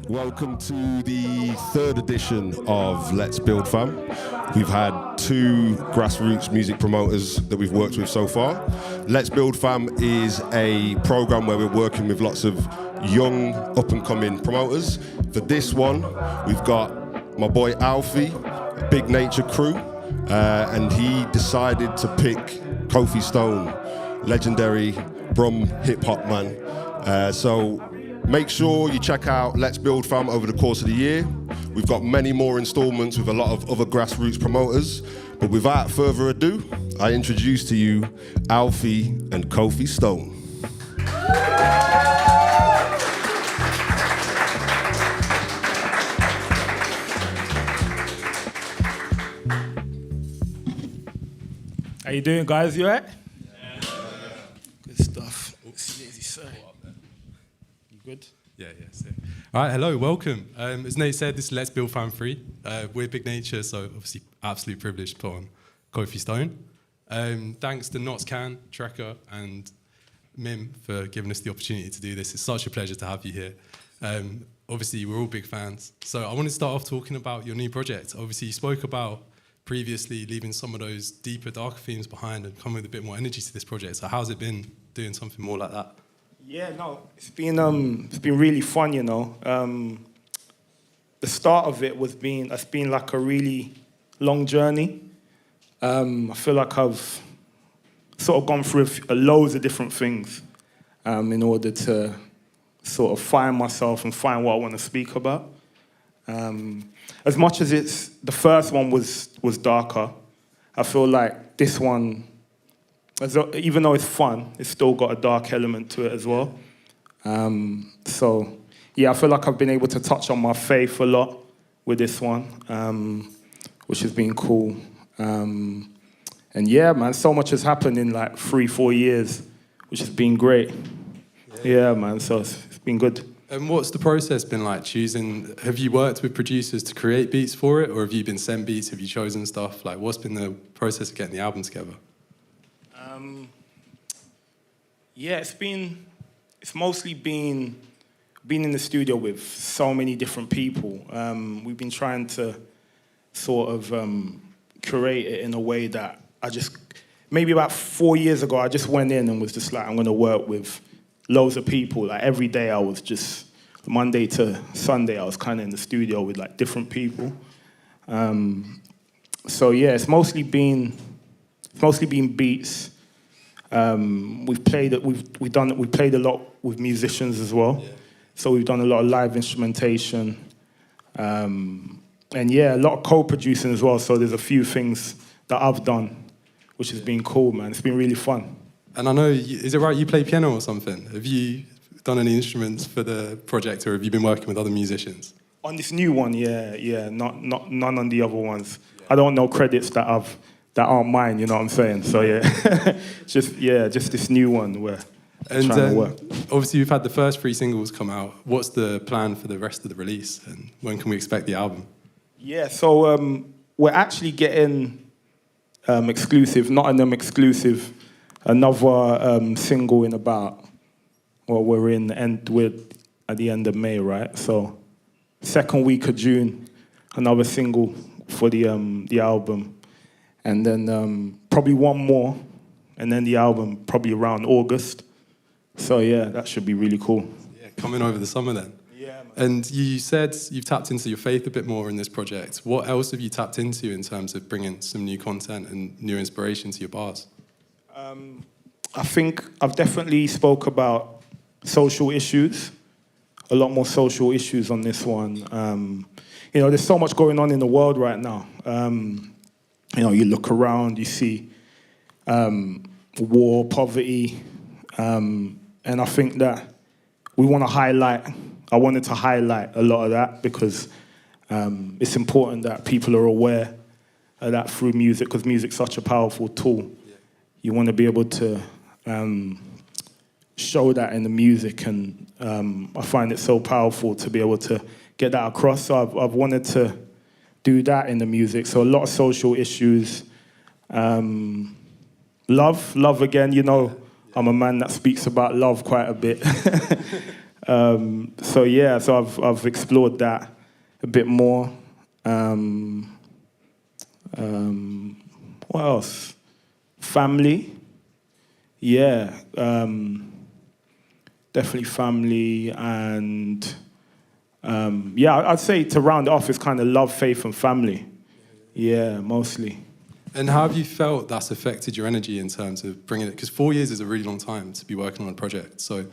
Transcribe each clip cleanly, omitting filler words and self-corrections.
Welcome to the third edition of Let's Build Fam. We've had two grassroots music promoters that we've worked with so far. Let's Build Fam is a program where we're working with lots of young, up-and-coming promoters. For this one, we've got my boy Alfie, a Big Nature crew, and he decided to pick Kofi Stone, legendary Brum hip-hop man. So make sure you check out Let's Build Fam over the course of the year. We've got many more installments with a lot of other grassroots promoters. But without further ado, I introduce to you Alfie and Kofi Stone. How you doing, guys? You alright? Yeah. Good stuff. Easy, sir. You good? Yeah. All right, hello, welcome. As Nate said, this is Let's Build Fam 3. We're Big Nature, so obviously absolute privilege to put on Kofi Stone. Thanks to Nottingham, Trekker, and Mimm for giving us the opportunity to do this. It's such a pleasure to have you here. Obviously, we're all big fans. So I want to start off talking about your new project. Obviously, you spoke about previously leaving some of those deeper, darker themes behind and coming with a bit more energy to this project. So how's it been doing something more like that? Yeah, no, it's been really fun, you know. The start of it's been like a really long journey. I feel like I've sort of gone through loads of different things in order to sort of find myself and find what I want to speak about. As much as the first one was darker, I feel like this one, even though it's fun, it's still got a dark element to it as well. So, yeah, I feel like I've been able to touch on my faith a lot with this one, which has been cool. And yeah, man, so much has happened in like 3-4 years, which has been great. Yeah, man, so it's been good. And what's the process been like choosing? Have you worked with producers to create beats for it, or have you been sent beats? Have you chosen stuff? Like, what's been the process of getting the album together? Yeah, it's mostly been in the studio with so many different people. We've been trying to sort of curate it in a way that maybe about 4 years ago, I just went in and was just like, I'm going to work with loads of people. Like every day I was just, Monday to Sunday, I was kind of in the studio with like different people. So yeah, it's mostly been beats. We've played a lot with musicians as well. Yeah. So we've done a lot of live instrumentation. And yeah, a lot of co-producing as well. So there's a few things that I've done, which has been cool, man. It's been really fun. And I know, is it right you play piano or something? Have you done any instruments for the project, or have you been working with other musicians? On this new one, yeah. None on the other ones. Yeah. I don't know credits that aren't mine, you know what I'm saying? So yeah, just this new one where I'm trying to work. Obviously, you've had the first 3 singles come out. What's the plan for the rest of the release, and when can we expect the album? Yeah, so we're actually getting exclusive, Nottingham exclusive, another single in about, well, we're at the end of May, right? So second week of June, another single for the album. And then probably one more, and then the album probably around August. So yeah, that should be really cool. Yeah, coming over the summer then. Yeah, man. And you said you've tapped into your faith a bit more in this project. What else have you tapped into in terms of bringing some new content and new inspiration to your bars? I think I've definitely spoke about social issues, a lot more social issues on this one. You know, there's so much going on in the world right now. You know, you look around, you see war, poverty, and I think that I wanted to highlight a lot of that because it's important that people are aware of that through music, because music's such a powerful tool. Yeah. You want to be able to show that in the music, and I find it so powerful to be able to get that across. So I've wanted to do that in the music. So a lot of social issues. Love again, you know, I'm a man that speaks about love quite a bit. So yeah, so I've explored that a bit more. What else? Family. Yeah, definitely family, and yeah, I'd say to round it off, it's kind of love, faith, and family. Yeah, mostly. And how have you felt that's affected your energy in terms of bringing it? Because 4 years is a really long time to be working on a project. So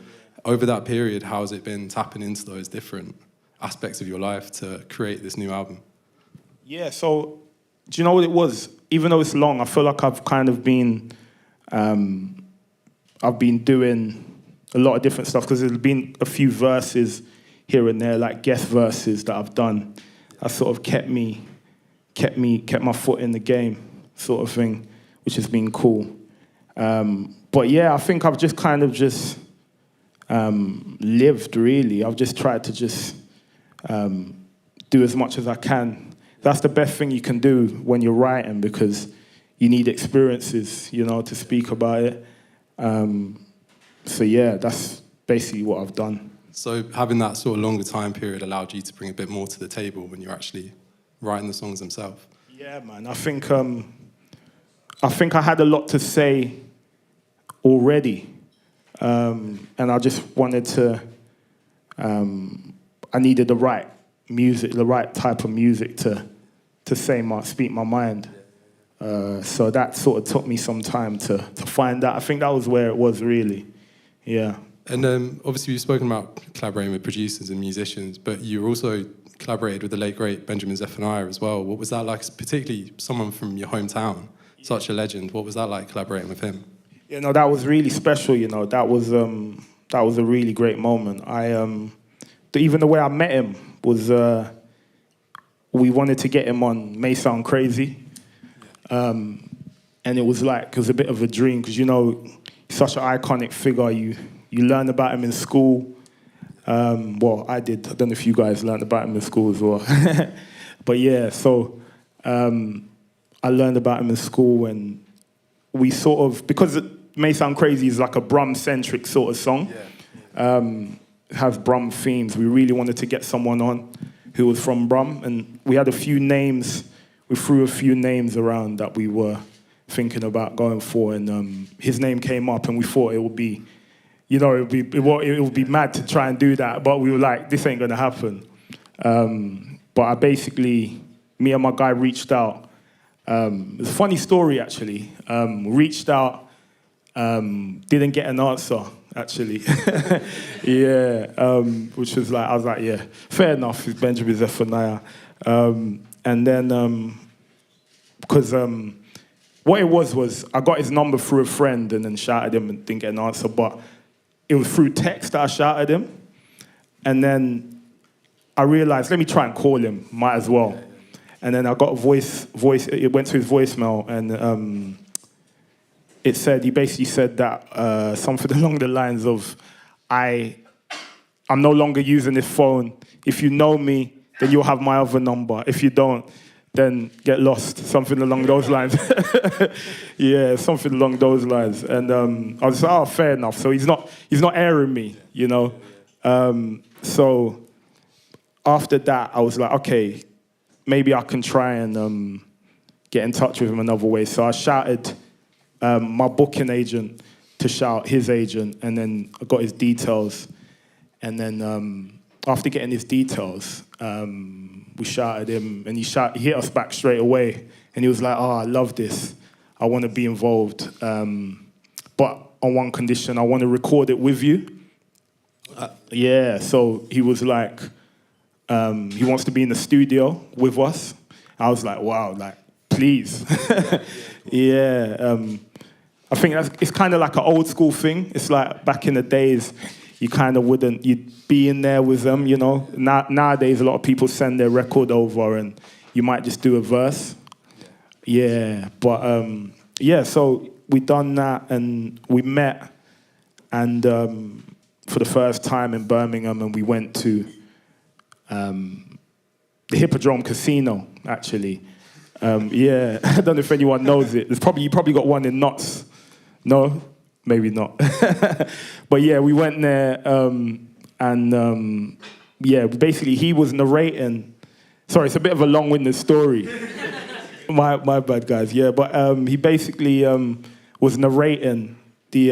over that period, how has it been tapping into those different aspects of your life to create this new album? Yeah, so do you know what it was? Even though it's long, I feel like I've kind of been, I've been doing a lot of different stuff because there's been a few verses here and there, like guest verses that I've done. That sort of kept my foot in the game, sort of thing, which has been cool. But yeah, I think I've just kind of just lived, really. I've just tried to just do as much as I can. That's the best thing you can do when you're writing, because you need experiences, you know, to speak about it. So yeah, that's basically what I've done. So having that sort of longer time period allowed you to bring a bit more to the table when you're actually writing the songs themselves? Yeah, man. I think I had a lot to say already, and I just wanted to. I needed the right music, the right type of music to speak my mind. So that sort of took me some time to find that. I think that was where it was, really. Yeah. And obviously you've spoken about collaborating with producers and musicians, but you also collaborated with the late, great Benjamin Zephaniah as well. What was that like, particularly someone from your hometown, such a legend? What was that like, collaborating with him? You know, that was really special, you know. That was a really great moment. Even the way I met him was, we wanted to get him on May Sound Crazy. And it was a bit of a dream, because, you know, he's such an iconic figure. You learn about him in school. Well, I did. I don't know if you guys learned about him in school as well. But yeah, so I learned about him in school, and we sort of, because it may sound crazy, is like a Brum-centric sort of song. It has Brum themes. We really wanted to get someone on who was from Brum, and we had a few names. We threw a few names around that we were thinking about going for, and his name came up, and we thought it would be, you know, it would be mad to try and do that, but we were like, this ain't gonna happen. But I basically, me and my guy reached out. It's a funny story, actually. Reached out, didn't get an answer, actually. Yeah, which was like, I was like, yeah, fair enough, it's Benjamin Zephaniah. And then, because what it was I got his number through a friend and then shouted him and didn't get an answer, but it was through text that I shouted him. And then I realized, let me try and call him, might as well. And then I got a voice, it went to his voicemail, and he basically said that something along the lines of, I'm no longer using this phone. If you know me, then you'll have my other number. If you don't, then get lost. Something along those lines. Yeah, something along those lines. And I was like, oh, fair enough. So he's not airing me, you know. So after that, I was like, okay, maybe I can try and get in touch with him another way. So I shouted my booking agent to shout his agent, and then I got his details. And then after getting his details, we shouted him, and he hit us back straight away. And he was like, oh, I love this. I want to be involved. But on one condition, I want to record it with you. Yeah, so he was like, he wants to be in the studio with us. I was like, wow, like, please. Yeah, I think it's kind of like an old school thing. It's like back in the days, you kind of you'd be in there with them, you know. Nowadays, a lot of people send their record over and you might just do a verse. Yeah, but yeah, so we done that and we met, and for the first time in Birmingham, and we went to the Hippodrome Casino, actually. Yeah, I don't know if anyone knows it. You probably got one in Notts. No? Maybe not. But yeah, we went there. And yeah, basically he was narrating. Sorry, it's a bit of a long-winded story. my bad, guys. Yeah, but he basically was narrating the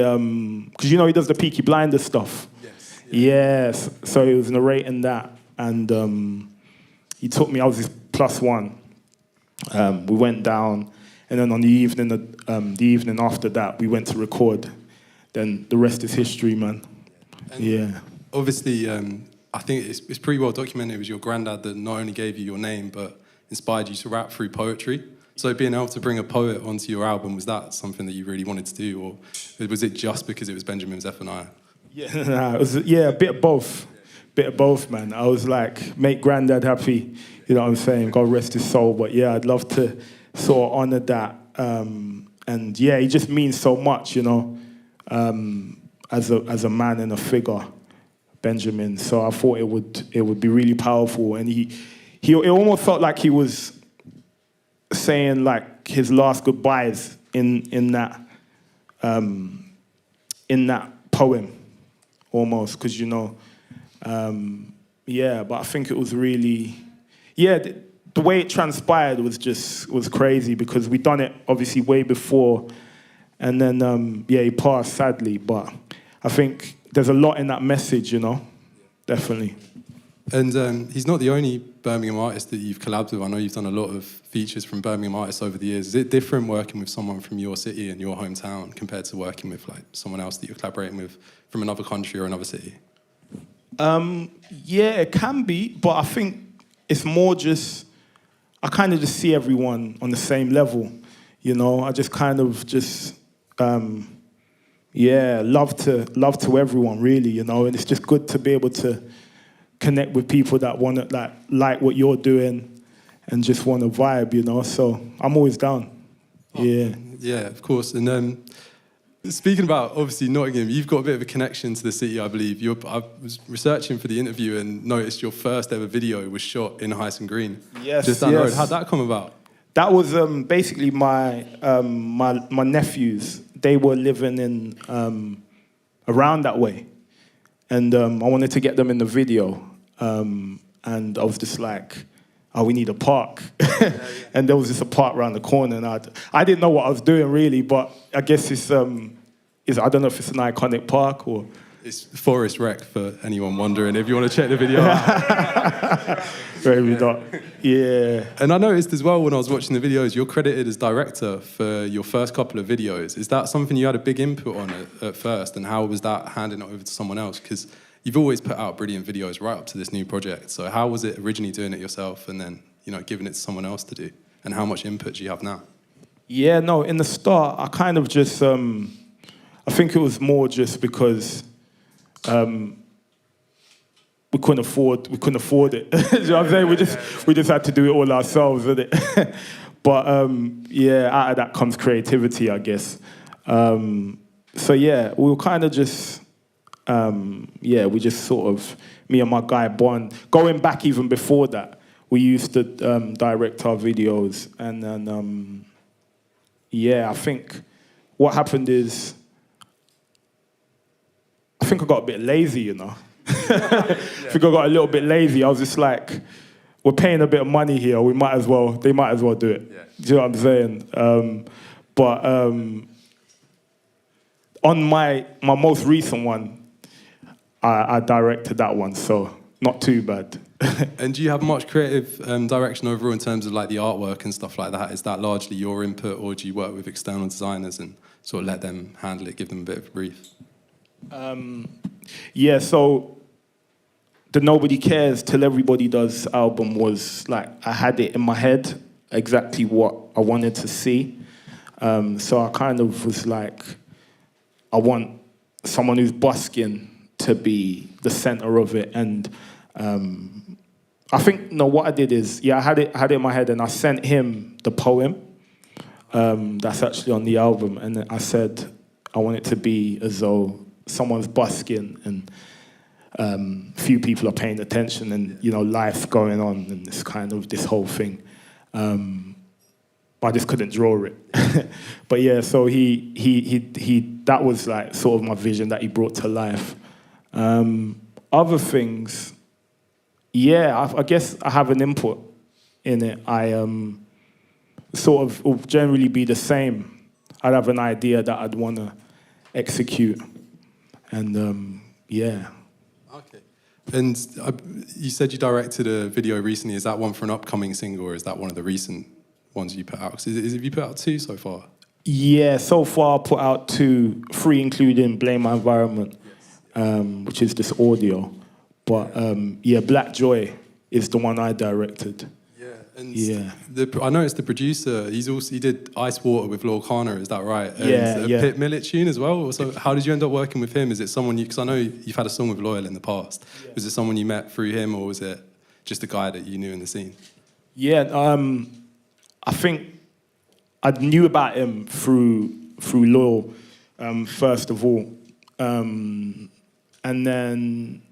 because you know he does the Peaky Blinders stuff. Yes. Yes. So he was narrating that, and he took me. I was his +1. We went down, and then on the evening after that, we went to record. Then the rest is history, man. And yeah. Obviously, I think it's pretty well documented. It was your granddad that not only gave you your name, but inspired you to rap through poetry. So being able to bring a poet onto your album, was that something that you really wanted to do, or was it just because it was Benjamin Zephaniah? Yeah, nah, it was a bit of both. Bit of both, man. I was like, make granddad happy, you know what I'm saying? God rest his soul. But yeah, I'd love to sort of honor that. And yeah, he just means so much, you know, as a man and a figure, Benjamin. So I thought it would be really powerful. And it almost felt like he was saying like his last goodbyes in that poem, almost, because you know. Yeah, but I think it was really, the way it transpired was crazy, because we'd done it obviously way before, and then he passed sadly. But I think there's a lot in that message, you know, definitely. And he's not the only Birmingham artist that you've collabed with. I know you've done a lot of features from Birmingham artists over the years. Is it different working with someone from your city and your hometown compared to working with like someone else that you're collaborating with from another country or another city? Yeah, it can be, but I think it's more just, I kind of just see everyone on the same level, you know. I just kind of just, love to everyone, really, you know. And it's just good to be able to connect with people that want to like what you're doing and just want to vibe, you know. So I'm always down. Oh, yeah. Yeah, of course. And speaking about, obviously, Nottingham, you've got a bit of a connection to the city, I believe. I was researching for the interview and noticed your first ever video was shot in Hyson Green. Yes, just down the road. How'd that come about? That was basically my nephews. They were living in around that way. And I wanted to get them in the video. And I was just like, oh, we need a park. And there was just a park around the corner. And I didn't know what I was doing, really, but I guess it's I don't know if it's an iconic park or... It's Forest Rec, for anyone wondering, if you want to check the video out. Maybe not. Yeah. And I noticed as well when I was watching the videos, you're credited as director for your first couple of videos. Is that something you had a big input on at first? And how was that handing it over to someone else? Because you've always put out brilliant videos right up to this new project. So how was it originally doing it yourself and then, you know, giving it to someone else to do? And how much input do you have now? Yeah, no, in the start, I kind of just, I think it was more just because we couldn't afford it. You know what I'm saying? We just had to do it all ourselves, didn't it? But out of that comes creativity, I guess. So yeah, we were kind of just, we just sort of, me and my guy Bond, going back even before that, we used to direct our videos, and then I think what happened is, I think I got a bit lazy, you know. I think I got a little bit lazy. I was just like, we're paying a bit of money here. They might as well do it. Yeah. Do you know what I'm saying? But on my most recent one, I directed that one, so not too bad. And do you have much creative direction overall in terms of like the artwork and stuff like that? Is that largely your input, or do you work with external designers and sort of let them handle it, give them a bit of a brief? So the Nobody Cares Till Everybody Does album was like, I had it in my head exactly what I wanted to see. So I kind of was like, I want someone who's busking to be the center of it. And I think, what I did is, I had it in my head, and I sent him the poem that's actually on the album. And I said, I want it to be as though someone's busking and few people are paying attention, and life going on, and this whole thing. I just couldn't draw it. But yeah, so he that was like sort of my vision that he brought to life. Other things, yeah, I guess I have an input in it. I sort of will generally be the same. I'd have an idea that I'd want to execute, and yeah. Okay. And you said you directed a video recently. Is that one for an upcoming single, or is that one of the recent ones you put out? Have you put out 2 so far? Yeah, so far I put out 2, 3 including Blame My Environment, which is this audio. But yeah, Black Joy is the one I directed. Yeah, and yeah. I noticed the producer, he did Ice Water with Lil Kana, is that right? And Yeah. Pit Millet tune as well. So how did you end up working with him? Is it someone because I know you've had a song with Loyal in the past. Yeah. Was it someone you met through him, or was it just a guy that you knew in the scene? Yeah, I think I knew about him through Loyal, first of all. And then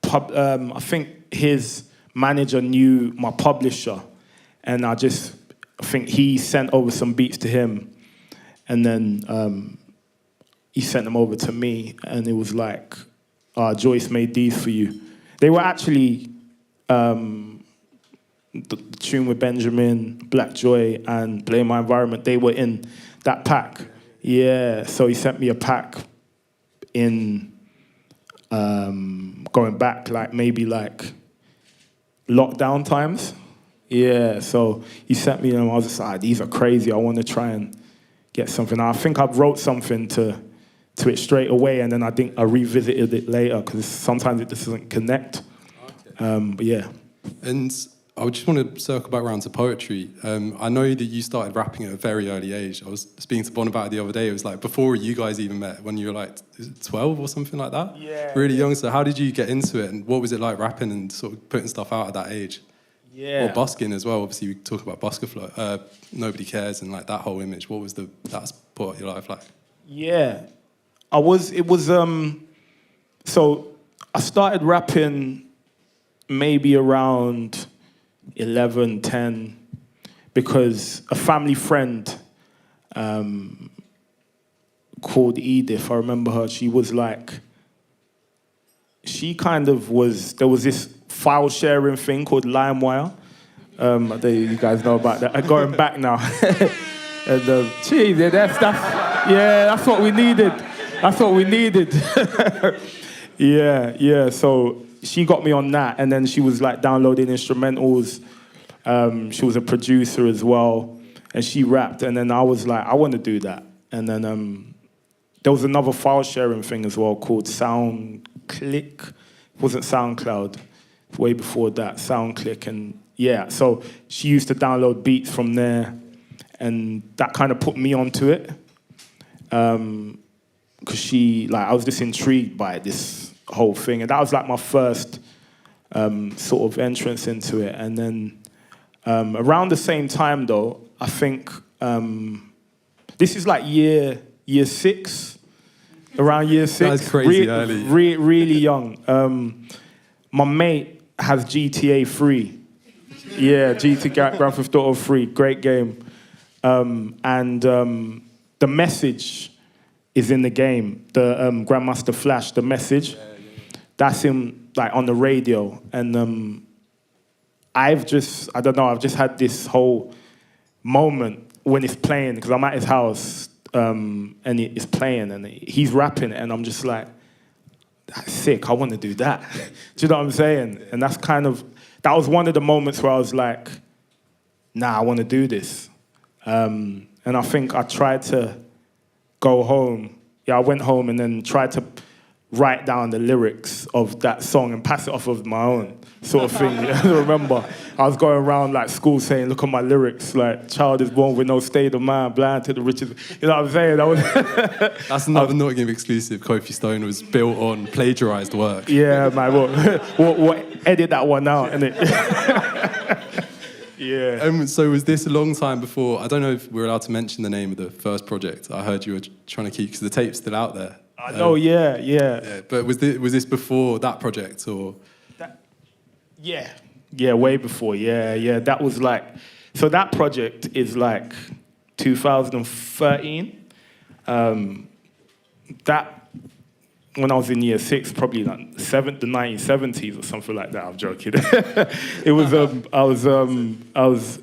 I think his manager knew my publisher, and I think he sent over some beats to him, and then he sent them over to me, and it was like, Joyce made these for you. They were actually the tune with Benjamin, Black Joy, and Blame My Environment. They were in that pack. Yeah, so he sent me a pack in going back maybe lockdown times. Yeah, so he sent me them. I was just like, these are crazy. I want to try and get something. I think I wrote something to it straight away, and then I think I revisited it later because sometimes it just doesn't connect. Okay. But yeah. And I just want to circle back around to poetry. I know that you started rapping at a very early age. I was speaking to Bon about it the other day. It was like before you guys even met, when you were like 12 or something like that? Yeah. Really young. So how did you get into it, and what was it like rapping and sort of putting stuff out at that age? Yeah. Or busking as well. Obviously, we talk about busker flow. Nobody Cares and like that whole image. What was that's part of your life like? Yeah. So I started rapping maybe around 11, 10, because a family friend called Edith, I remember her, there was this file sharing thing called LimeWire. I think you guys know about that. I'm going back now. And geez, that's what we needed. That's what we needed. Yeah, so she got me on that, and then she was like downloading instrumentals. She was a producer as well, and she rapped, and then I was like, I want to do that. And then there was another file sharing thing as well called SoundClick. It wasn't SoundCloud, way before that, SoundClick. And yeah, so she used to download beats from there, and that kind of put me onto it. Because I was just intrigued by this whole thing, and that was like my first sort of entrance into it. And then around the same time, though, I think this is like year 6, around year 6. That's crazy early. Really young. My mate has GTA 3. Yeah, GTA Grand Theft Auto 3, great game. And the message is in the game. The Grandmaster Flash, the message. That's him like on the radio, and I've just had this whole moment when it's playing, because I'm at his house and it's playing and he's rapping it, and I'm just like, that's sick, I want to do that. Do you know what I'm saying? And that was one of the moments where I was like, nah, I want to do this. And I think I tried to go home. Yeah, I went home and then tried to write down the lyrics of that song and pass it off of my own sort of thing. I remember I was going around like school saying, look at my lyrics, like, child is born with no state of mind, blind to the riches. You know what I'm saying? That's another Nottingham exclusive. Kofi Stone was built on plagiarised work. Yeah, man, what edit that one out, innit? Yeah. So was this a long time before, I don't know if we're allowed to mention the name of the first project I heard you were trying to keep, because the tape's still out there. I know, yeah. But was this before that project, or? Yeah, way before, yeah. That was like, so that project is like 2013. when I was in year 6, probably like the 1970s or something like that. I'm joking. It was I was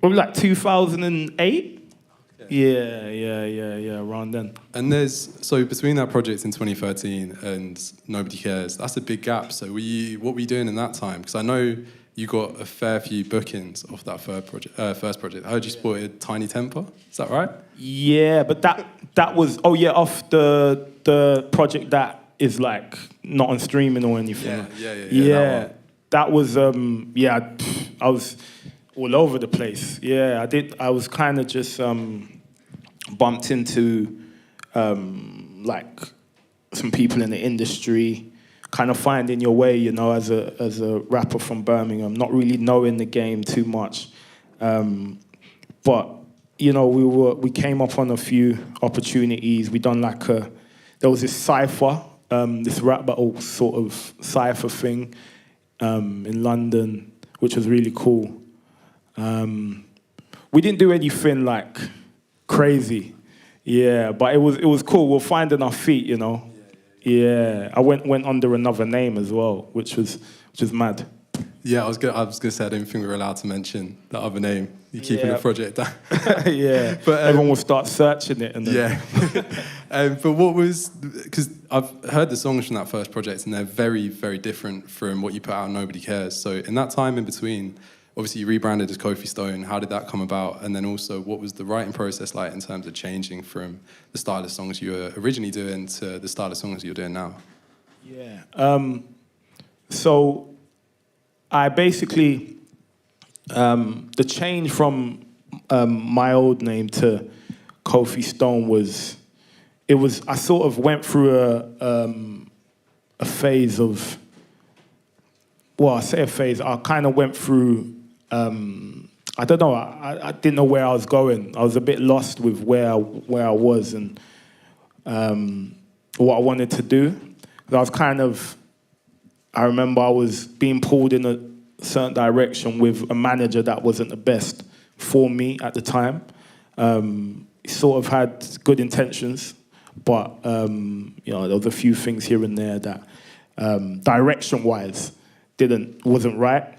probably like 2008. Yeah, around then. And so between that project in 2013 and Nobody Cares, that's a big gap. So what were you doing in that time? Because I know you got a fair few bookings off that first project. I heard you sported Tiny Temper. Is that right? Yeah, but that was off the project that is like not on streaming or anything. Yeah. That was I was all over the place. Yeah, I was kind of just bumped into like some people in the industry, kind of finding your way, you know, as a rapper from Birmingham, not really knowing the game too much, but you know, we came up on a few opportunities. We done like there was this cypher, this rap battle sort of cypher thing in London, which was really cool. We didn't do anything like crazy, but it was cool. We're finding our feet, you know. Yeah, I went under another name as well, which was mad. Yeah, I was gonna say I don't think we were allowed to mention that other name. You're keeping the project down. Yeah, but everyone will start searching it. And then... Yeah, but what was, because I've heard the songs from that first project and they're very, very different from what you put out on Nobody Cares. So in that time in between, obviously you rebranded as Kofi Stone. How did that come about? And then also, what was the writing process like in terms of changing from the style of songs you were originally doing to the style of songs you're doing now? Yeah. So I basically, the change from my old name to Kofi Stone I sort of went through a phase of, well, I say a phase, I kind of went through, I don't know, I didn't know where I was going. I was a bit lost with where I was and what I wanted to do. I remember I was being pulled in a certain direction with a manager that wasn't the best for me at the time. He sort of had good intentions, but you know, there was a few things here and there that direction-wise wasn't right.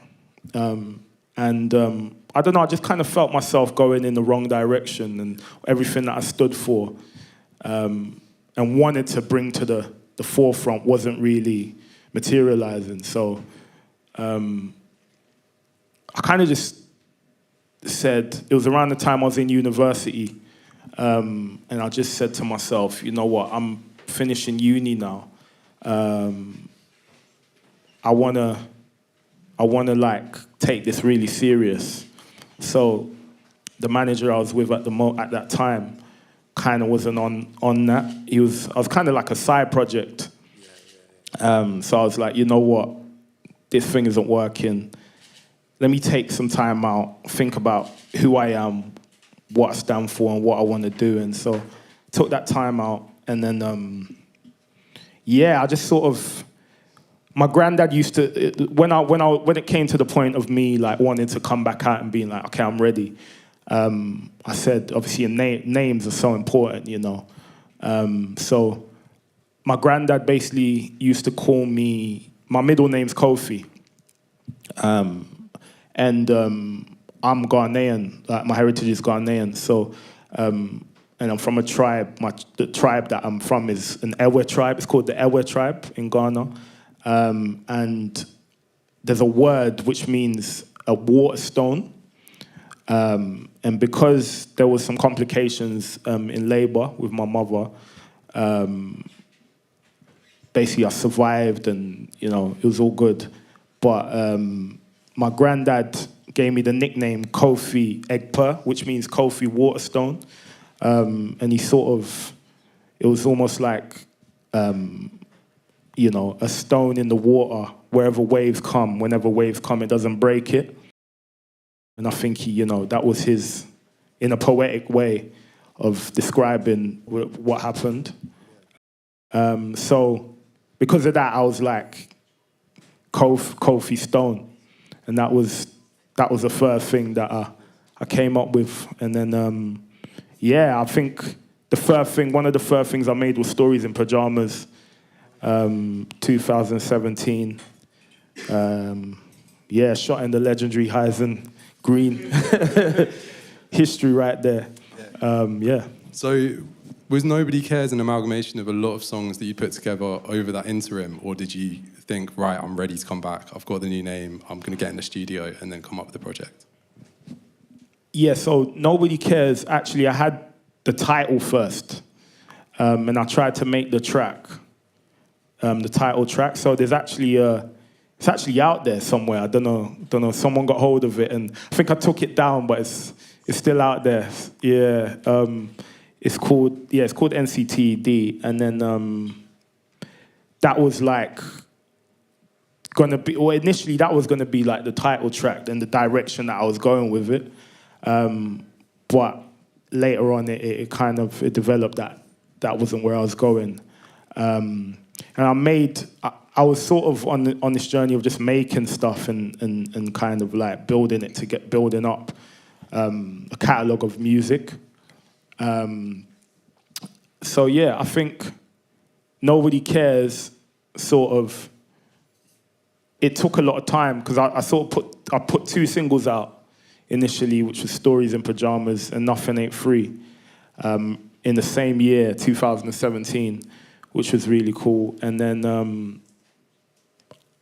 I don't know, I just kind of felt myself going in the wrong direction and everything that I stood for and wanted to bring to the forefront wasn't really materializing. So I kind of just said, it was around the time I was in university, and I just said to myself, you know what, I'm finishing uni now. I wanna like take this really serious. So the manager I was with at that time kind of wasn't on that. I was kind of like a side project. So I was like, you know what, this thing isn't working. Let me take some time out, think about who I am, what I stand for, and what I want to do. And so took that time out, and then I just sort of. My granddad used to, when it came to the point of me like wanting to come back out and being like, okay, I'm ready. I said, obviously, names are so important, you know. So my granddad basically used to call me. My middle name's Kofi, and I'm Ghanaian. Like, my heritage is Ghanaian. So, and I'm from a tribe. The tribe that I'm from is an Ewe tribe. It's called the Ewe tribe in Ghana. And there's a word which means a water stone. And because there was some complications in labor with my mother, basically I survived and, you know, it was all good. But my granddad gave me the nickname Kofi Egper, which means Kofi Waterstone. And he sort of, it was almost like, you know, a stone in the water, wherever waves come, whenever waves come, it doesn't break it. And I think he, you know, that was his, in a poetic way of describing what happened. So because of that, I was like, Kofi Stone. And that was the first thing that I came up with. And then, I think one of the first things I made was Stories in Pajamas, 2017. Shot in the legendary Heisen Green. History right there. So was Nobody Cares an amalgamation of a lot of songs that you put together over that interim, or did you think, right, I'm ready to come back, I've got the new name, I'm going to get in the studio and then come up with the project? Yeah, so Nobody Cares, actually I had the title first, and I tried to make the track, the title track. So there's actually it's actually out there somewhere. I don't know. Someone got hold of it, and I think I took it down, but it's still out there. Yeah, it's called NCTD, and then that was like gonna be, or initially that was gonna be like the title track and the direction that I was going with it, but later on it kind of developed that wasn't where I was going, and I was sort of on this journey of just making stuff and kind of like building up a catalogue of music. So yeah, I think Nobody Cares sort of, it took a lot of time because I put 2 singles out initially, which was Stories in Pajamas and Nothing Ain't Free, in the same year, 2017, which was really cool. And then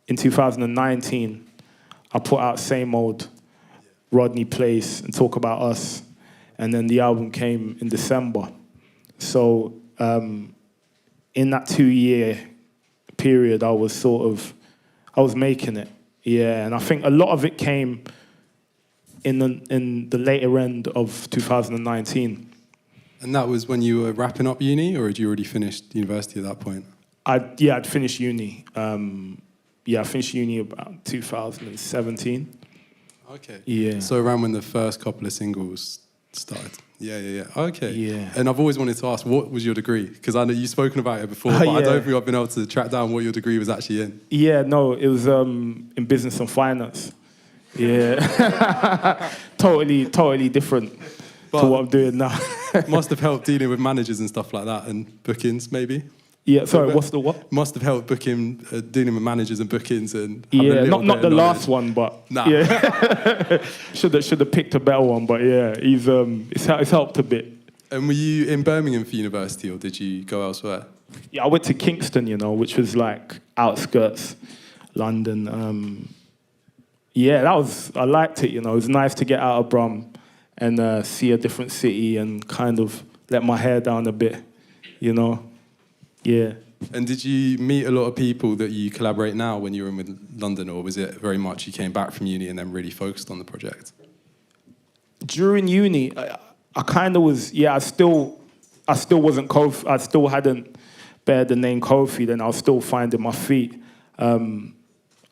in 2019, I put out Same Old, Rodney Place, and Talk About Us. And then the album came in December. So in that 2-year period, I was making it. Yeah, and I think a lot of it came in the later end of 2019. And that was when you were wrapping up uni, or had you already finished university at that point? I'd finished uni. I finished uni about 2017. Okay. Yeah. So around when the first couple of singles started. Yeah. Okay. Yeah. And I've always wanted to ask, what was your degree? Because I know you've spoken about it before, but I don't think I've been able to track down what your degree was actually in. Yeah, no, it was in business and finance. Yeah. totally different to what I'm doing now. Must have helped dealing with managers and stuff like that and bookings, maybe? Yeah, sorry, what's the what? Must have helped dealing with managers and bookings and not the last one, but nah. Yeah. should have picked a better one, but yeah, it's helped a bit. And were you in Birmingham for university, or did you go elsewhere? Yeah, I went to Kingston, which was like outskirts London. I liked it, It was nice to get out of Brum and see a different city and kind of let my hair down a bit, Yeah. And did you meet a lot of people that you collaborate now when you were in London, or was it very much you came back from uni and then really focused on the project? During uni, I kind of was, I still wasn't Kofi. I still hadn't bared the name Kofi, then I was still finding my feet. I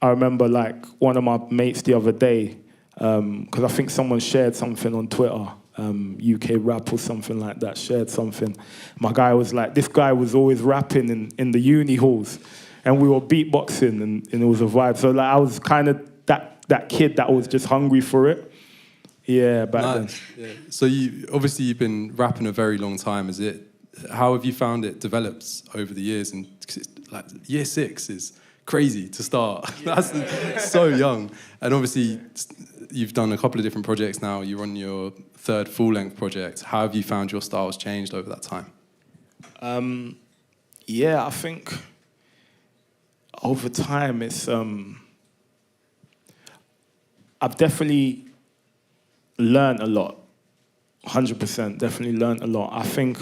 remember like one of my mates the other day, because I think someone shared something on Twitter, UK Rap or something like that, shared something. My guy was like, this guy was always rapping in the uni halls, and we were beatboxing, and it was a vibe. So like I was kind of that kid that was just hungry for it. Yeah, back then. Yeah. So you've been rapping a very long time. How have you found it develops over the years? And like year 6 is crazy to start. That's so young. And obviously you've done a couple of different projects now. You're on your 3rd full-length project. How have you found your styles changed over that time? I think over time it's I've definitely learned a lot. 100%, definitely learned a lot. I think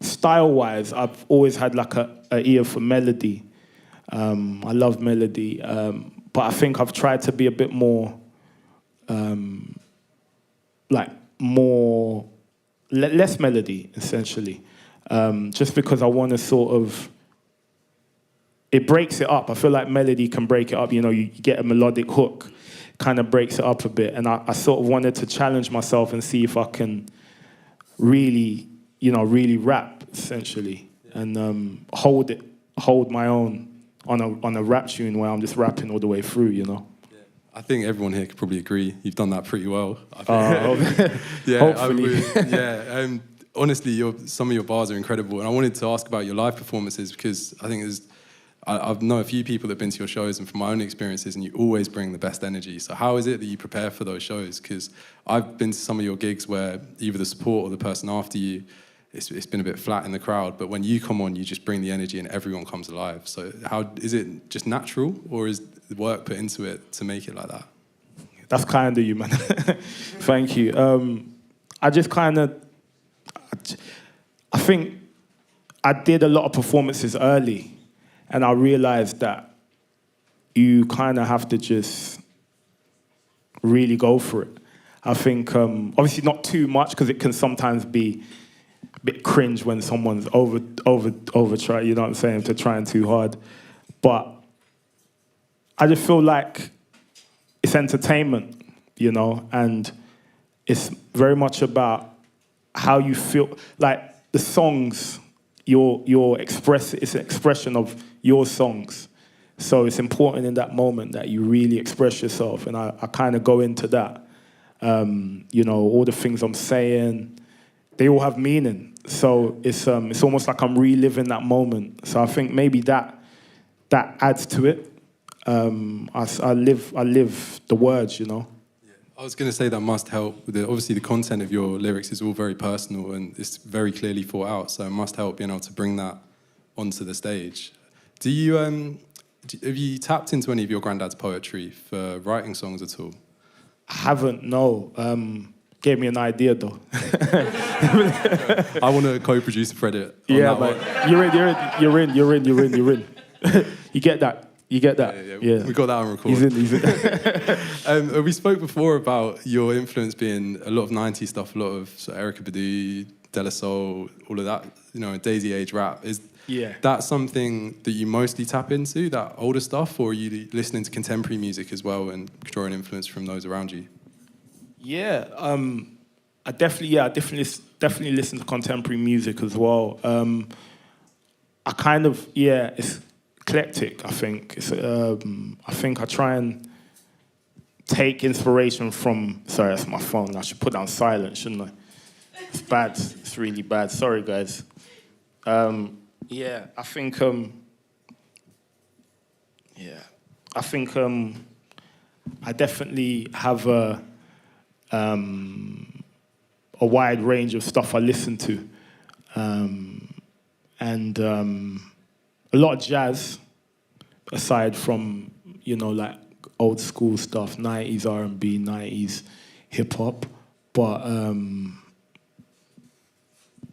style-wise, I've always had like an ear for melody. I love melody, but I think I've tried to be a bit more, less melody, essentially. Just because I want to sort of, it breaks it up. I feel like melody can break it up. You get a melodic hook, kind of breaks it up a bit. And I sort of wanted to challenge myself and see if I can really rap, essentially, and hold my own on a rap tune where I'm just rapping all the way through, Yeah. I think everyone here could probably agree. You've done that pretty well. Yeah, hopefully. honestly, some of your bars are incredible, and I wanted to ask about your live performances because I think I know a few people that have been to your shows, and from my own experiences, and you always bring the best energy. So how is it that you prepare for those shows? Because I've been to some of your gigs where either the support or the person after you, it's been a bit flat in the crowd, but when you come on, you just bring the energy and everyone comes alive. So how is it just natural, or is the work put into it to make it like that? That's kind of you, man. Thank you. I just kind of, I think I did a lot of performances early, and I realized that you kind of have to just really go for it. I think, obviously not too much, because it can sometimes be a bit cringe when someone's over try, you know what I'm saying, to trying too hard. But I just feel like it's entertainment, you know, and it's very much about how you feel. Like the songs, it's an expression of your songs. So it's important in that moment that you really express yourself, and I kind of go into that. You know, all the things I'm saying, they all have meaning. So it's almost like I'm reliving that moment. So I think maybe that adds to it. I live the words, you know. Yeah. I was going to say that must help. Obviously, the content of your lyrics is all very personal and it's very clearly thought out. So it must help being able to bring that onto the stage. Do you have you tapped into any of your granddad's poetry for writing songs at all? I haven't, no. Gave me an idea though. I want to co-produce a credit. Yeah, but you're in. You get that. Yeah. We got that on record. He's in. We spoke before about your influence being a lot of 90s stuff, a lot of sort of Erykah Badu, De La Soul, all of that, you know, Daisy Age rap. Is that something that you mostly tap into, that older stuff, or are you listening to contemporary music as well and drawing influence from those around you? Yeah, I definitely listen to contemporary music as well. I kind of, it's eclectic, I think. I think I try and take inspiration from... Sorry, that's my phone. I should put down silent, shouldn't I? It's bad. It's really bad. Sorry, guys. I think... I definitely have a wide range of stuff I listen to. And a lot of jazz, aside from, you know, like old school stuff, 90s R&B, 90s hip-hop. But I'm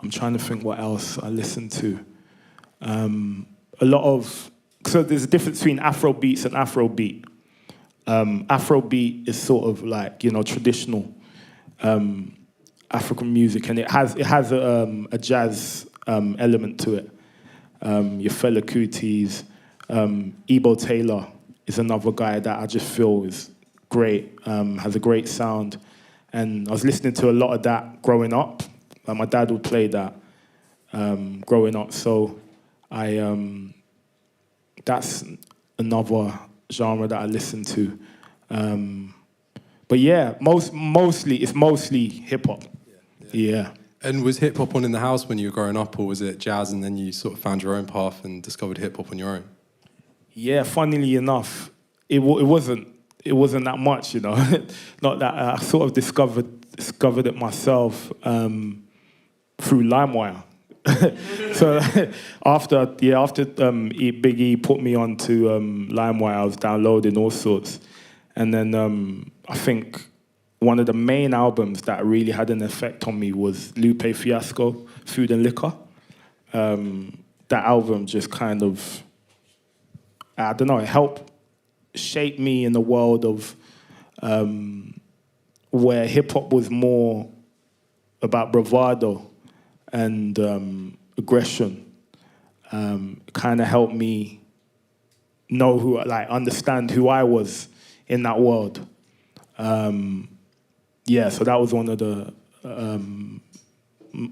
trying to think what else I listen to. A lot of... So there's a difference between Afro beats and Afrobeat. Afrobeat is sort of like, you know, traditional African music, and it has a jazz element to it. Your Fela Kuti's, Ebo Taylor is another guy that I just feel is great, has a great sound. And I was listening to a lot of that growing up. My dad would play that growing up, so that's another genre that I listen to. But yeah, it's mostly hip-hop. Yeah. And was hip-hop on in the house when you were growing up, or was it jazz and then you sort of found your own path and discovered hip-hop on your own? Yeah, funnily enough, it wasn't that much, you know. Not that I sort of discovered it myself through LimeWire. So after Big E put me onto LimeWire, I was downloading all sorts, and then I think one of the main albums that really had an effect on me was Lupe Fiasco, Food and Liquor. That album just kind of, I don't know, it helped shape me in the world of where hip-hop was more about bravado and aggression. Kind of helped me know understand who I was in that world. So that was one of the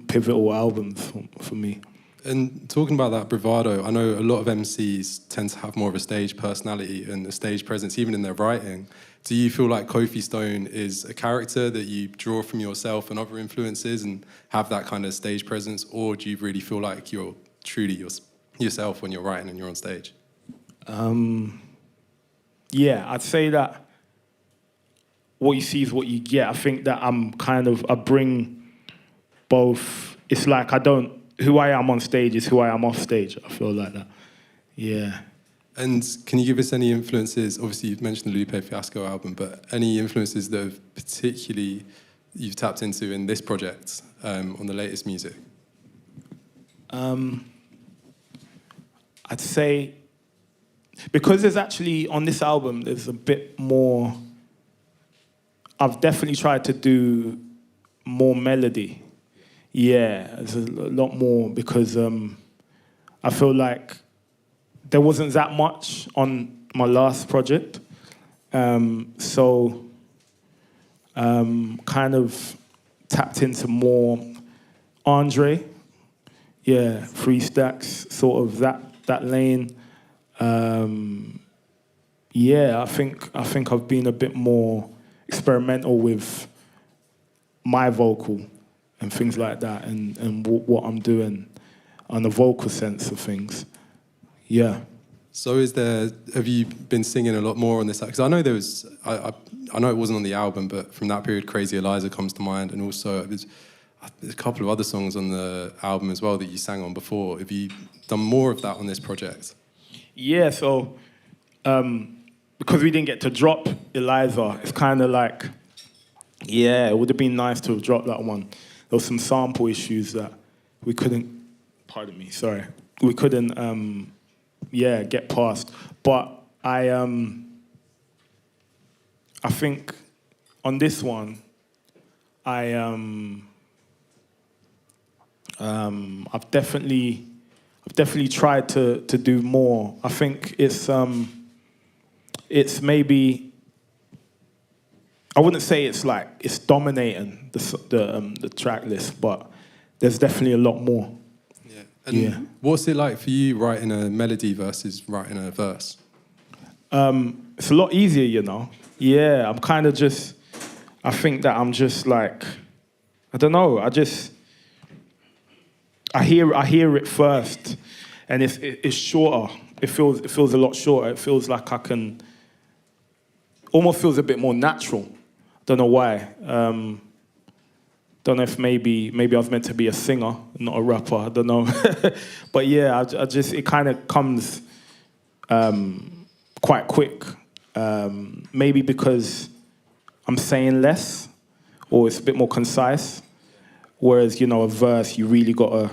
pivotal albums for me. And talking about that bravado, I know a lot of MCs tend to have more of a stage personality and a stage presence, even in their writing. Do you feel like Kofi Stone is a character that you draw from yourself and other influences and have that kind of stage presence, or do you really feel like you're truly yourself when you're writing and you're on stage? Yeah, I'd say that what you see is what you get. I think that I bring both. It's like who I am on stage is who I am off stage. I feel like that. Yeah. And can you give us any influences? Obviously, you've mentioned the Lupe Fiasco album, but any influences that have particularly you've tapped into in this project on the latest music? I'd say because there's actually on this album there's a bit more. I've definitely tried to do more melody. Yeah, there's a lot more because I feel like there wasn't that much on my last project. So kind of tapped into more Andre. Yeah, Three Stacks, sort of that lane. Yeah, I think I've been a bit more experimental with my vocal and things like that, and what I'm doing on the vocal sense of things. Yeah. So have you been singing a lot more on this? Because I know there was, I know it wasn't on the album, but from that period, Crazy Eliza comes to mind, and also there's a couple of other songs on the album as well that you sang on before. Have you done more of that on this project? Yeah, so because we didn't get to drop Eliza, it's kind of like, yeah, it would have been nice to have dropped that one. There was some sample issues that we couldn't, we couldn't, get past. But I think on this one, I've definitely tried to do more. I think it's maybe, I wouldn't say it's dominating the track list, but there's definitely a lot more. Yeah. And what's it like for you writing a melody versus writing a verse? It's a lot easier, you know. Yeah, I'm kind of just, I think that I'm just like, I don't know, I hear it first, and it's shorter. It feels a lot shorter. It feels like I can, almost feels a bit more natural. Don't know why. Don't know if maybe I was meant to be a singer, not a rapper. I don't know. But yeah, I just, it kind of comes quite quick. Maybe because I'm saying less, or it's a bit more concise. Whereas, a verse, you really got to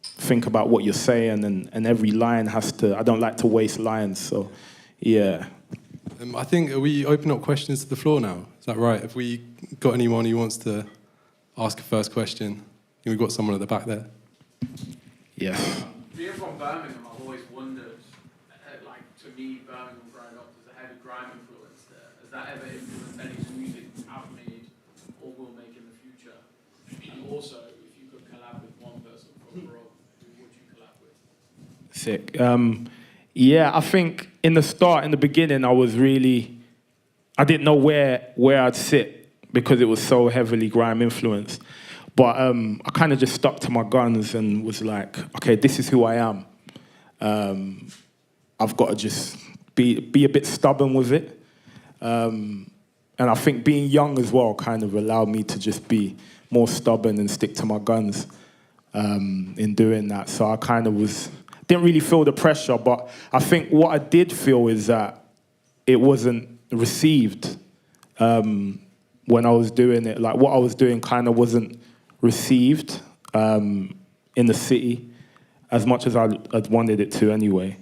think about what you're saying, and every line has to, I don't like to waste lines, so yeah. I think, are we opening up questions to the floor now? Is that right? Have we got anyone who wants to ask a first question? We've got someone at the back there. Yeah. Being from Birmingham, I've always wondered, to me, Birmingham growing up, there's a heavy grime influence there. Has that ever influenced any music I've made or will make in the future? And also, if you could collab with one person from Brum, who would you collab with? Sick. Yeah, I think in the beginning, I didn't know where I'd sit because it was so heavily grime influenced. But I kind of just stuck to my guns and was like, okay, this is who I am. I've got to just be a bit stubborn with it. And I think being young as well kind of allowed me to just be more stubborn and stick to my guns in doing that. So I kind of didn't really feel the pressure, but I think what I did feel is that it wasn't received when I was doing it. Like what I was doing kind of wasn't received in the city as much as I'd wanted it to anyway.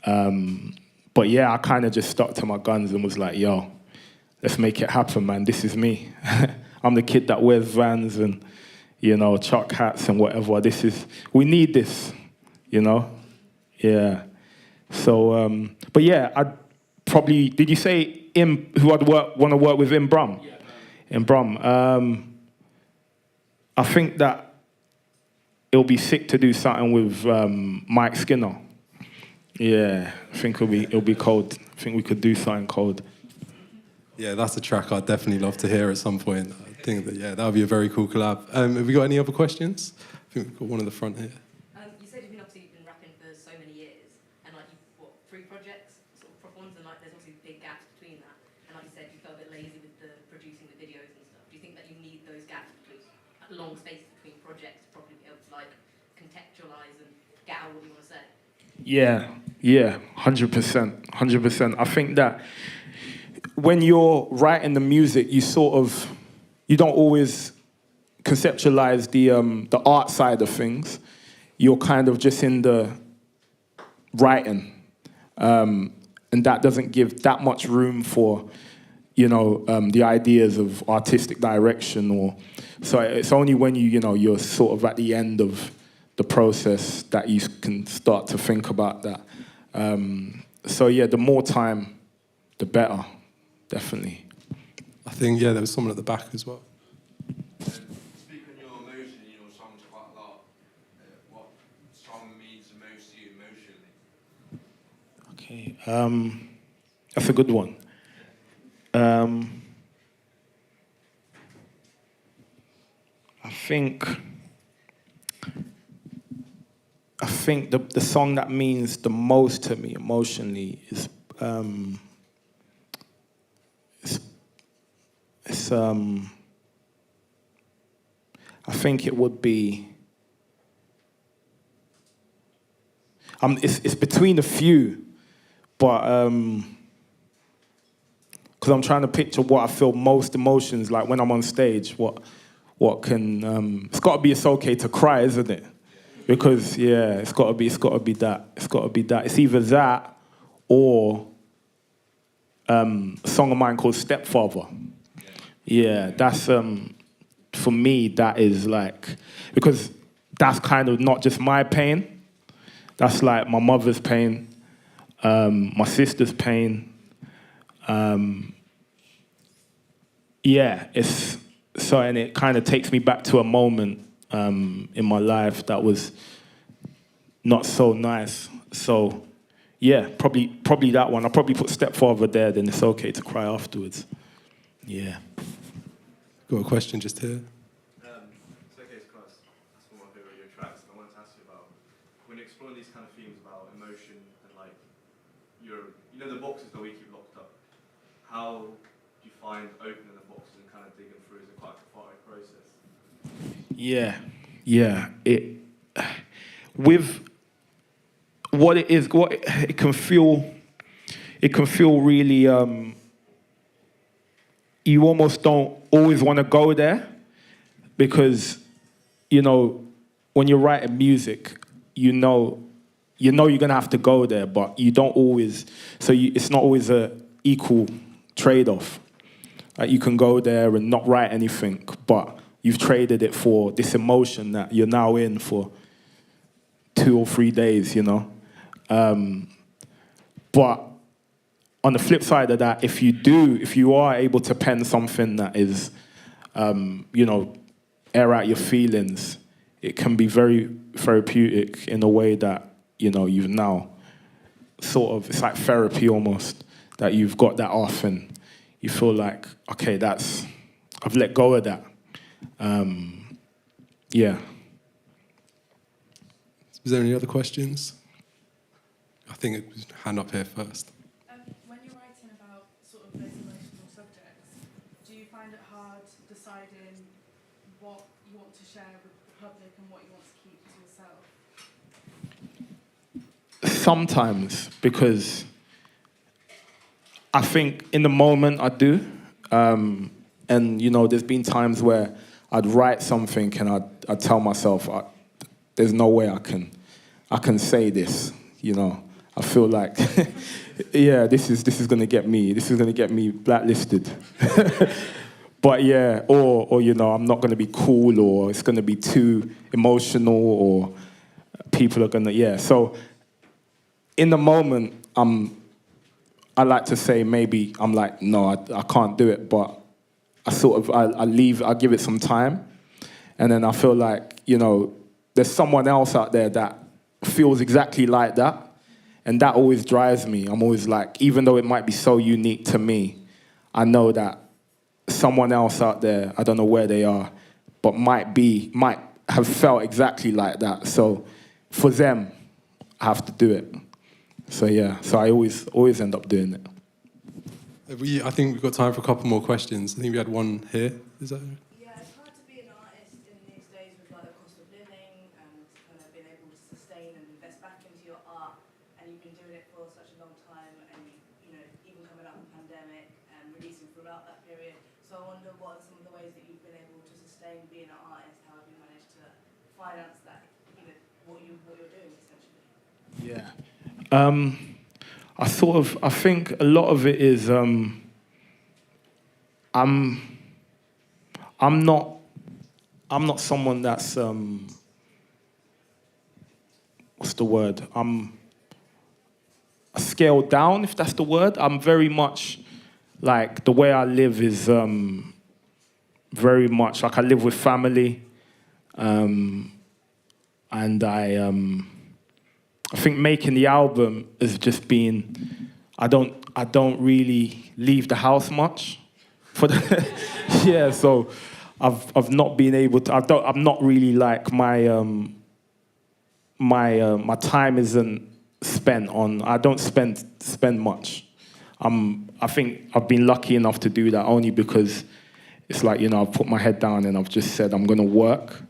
But yeah, I kind of just stuck to my guns and was like, yo, let's make it happen, man. This is me. I'm the kid that wears Vans and, Chuck hats and whatever. We need this, Yeah. So, but yeah, I'd probably, did you say who I'd want to work with in Brum? Yeah. In Brum. I think that it'll be sick to do something with Mike Skinner. Yeah, I think it'll be cold. I think we could do something cold. Yeah, that's a track I'd definitely love to hear at some point. I think that, yeah, that would be a very cool collab. Have we got any other questions? I think we've got one at the front here. You said you've been rapping for so many years, and like you've 3 projects, sort of proper ones, and like there's obviously big gaps between that. And like you said, you felt a bit lazy with the producing the videos and stuff. Do you think that you need those gaps between long spaces between projects to probably be able to like contextualize and get out what you want to say? Yeah, 100%, 100%. I think that when you're writing the music, you don't always conceptualize the art side of things. You're kind of just in the writing, and that doesn't give that much room for, the ideas of artistic direction. So it's only when you're sort of at the end of the process that you can start to think about that. So yeah, the more time, the better, definitely. I think, yeah, there was someone at the back as well. Speak on your emotion in your songs quite a lot. What song means the most to you emotionally? Okay, that's a good one. I think the song that means the most to me emotionally is I think it would be it's between a few, but because I'm trying to picture what I feel most emotions like when I'm on stage. What can it's got to be It's Okay to Cry, isn't it? Because yeah, it's got to be that. It's either that or a song of mine called Stepfather. Yeah, that's for me. That is like, because that's kind of not just my pain. That's like my mother's pain, my sister's pain. It's so, and it kind of takes me back to a moment in my life that was not so nice. So, yeah, probably that one. I'll probably put Stepfather there, then It's Okay to Cry afterwards. Yeah. Got a question just here. It's Okay to Cry. That's one of my favourite of your tracks. I wanted to ask you about, when you're exploring these kind of themes about emotion and like the boxes that we keep locked up, how do you find opening the boxes and kind of digging through? Is it quite a cathartic process? Yeah. With what it is, it can feel really. You almost don't always want to go there because, when you're writing music, you know you're gonna have to go there, but you don't always. So it's not always a equal trade-off. Like you can go there and not write anything, but you've traded it for this emotion that you're now in for 2 or 3 days, But on the flip side of that, if you are able to pen something that is, air out your feelings, it can be very therapeutic in a way that, you've now sort of, it's like therapy almost, that you've got that off and you feel like, okay, I've let go of that. Yeah. Is there any other questions? I think it was hand up here first. When you're writing about sort of those emotional subjects, do you find it hard deciding what you want to share with the public and what you want to keep to yourself? Sometimes, because I think in the moment I do. And, there's been times where I'd write something and I'd tell myself, there's no way I can say this, I feel like, yeah, this is gonna get me blacklisted. But yeah, or I'm not gonna be cool, or it's gonna be too emotional, or people are gonna, yeah. So in the moment, I like to say maybe I'm like, no, I can't do it, but I give it some time, and then I feel like, there's someone else out there that feels exactly like that. And that always drives me. I'm always like, even though it might be so unique to me, I know that someone else out there, I don't know where they are, but might have felt exactly like that. So for them, I have to do it. So yeah, so I always end up doing it. I think we've got time for a couple more questions. I think we had one here. Is that? Yeah, it's hard to be an artist in these days with like the cost of living and kind of being able to sustain and invest back into your art. And you've been doing it for such a long time, and you know, even coming out of the pandemic and releasing throughout that period. So I wonder what are some of the ways that you've been able to sustain being an artist. How have you managed to finance that? You know, what you're doing essentially. Yeah. I think a lot of it is I'm not someone that's what's the word? I'm scaled down, if that's the word. I'm very much like the way I live is very much like I live with family, and I think making the album has just been, I don't really leave the house much for the yeah, so I've not been able to, I'm not really like my time isn't spent on, I don't spend much. I think I've been lucky enough to do that only because it's like, you know, I've put my head down and I've just said I'm gonna work.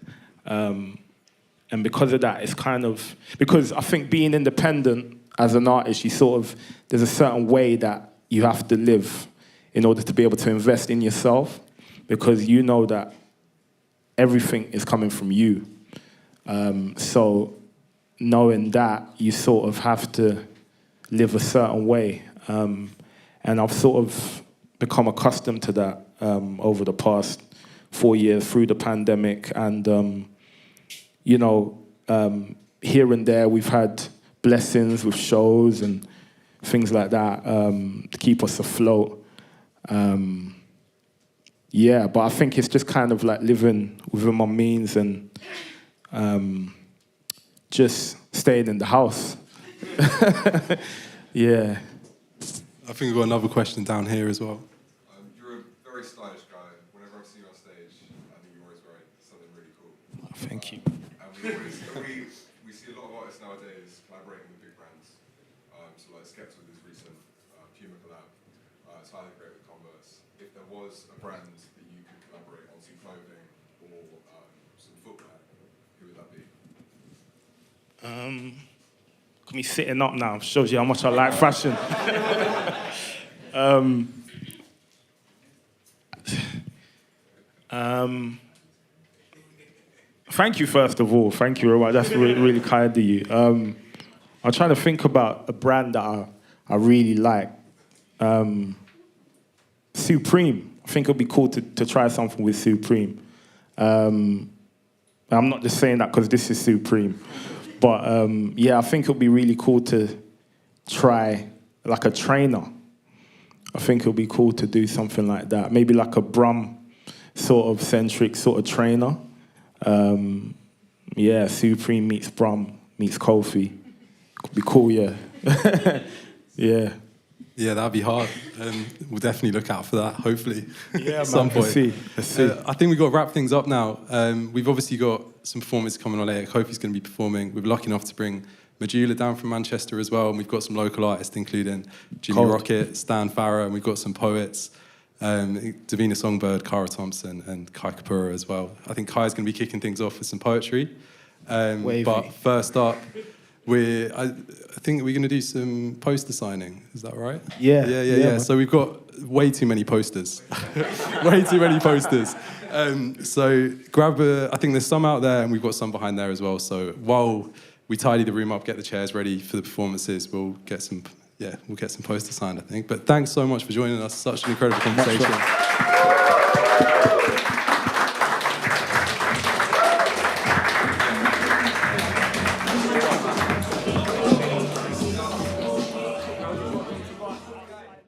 And because of that, it's kind of, because I think being independent as an artist, there's a certain way that you have to live in order to be able to invest in yourself, because you know that everything is coming from you. So knowing that, you sort of have to live a certain way. And I've sort of become accustomed to that over the past 4 years through the pandemic. And you know, here and there we've had blessings with shows and things like that to keep us afloat. Yeah, but I think it's just kind of like living within my means and just staying in the house. Yeah. I think we've got another question down here as well. You're a very stylish guy. Whenever I've seen you on stage, I think you're always wearing something really cool. Thank you. We see a lot of artists nowadays collaborating with big brands. So like Skepta with his recent Puma collab, it's highly great with Converse. If there was a brand that you could collaborate on some clothing or some footwear, who would that be? Look at me sitting up now, shows you how much I like fashion. Thank you, first of all. Thank you very much. That's really, really kind of you. I'm trying to think about a brand that I really like. Supreme. I think it would be cool to try something with Supreme. I'm not just saying that because this is Supreme. But yeah, I think it would be really cool to try like a trainer. I think it would be cool to do something like that. Maybe like a Brum sort of centric sort of trainer. Yeah, Supreme meets Brum meets Kofi. Could be cool, yeah. Yeah. Yeah, that'd be hard. We'll definitely look out for that, hopefully. Yeah, at some point. Let's see. I think we've got to wrap things up now. We've obviously got some performances coming on later. Kofi's going to be performing. We're lucky enough to bring Majula down from Manchester as well, and we've got some local artists, including Jimmy Rocket, Stan Farrer, and we've got some poets, Davina Songbird, Cara Thompson, and Kai Kapura as well. I think Kai's going to be kicking things off with some poetry. But first up, I think we're going to do some poster signing. Is that right? Yeah. So we've got way too many posters. Way too many posters. So grab I think there's some out there, and we've got some behind there as well. So while we tidy the room up, get the chairs ready for the performances, we'll get some posters signed, I think. But thanks so much for joining us. Such an incredible conversation.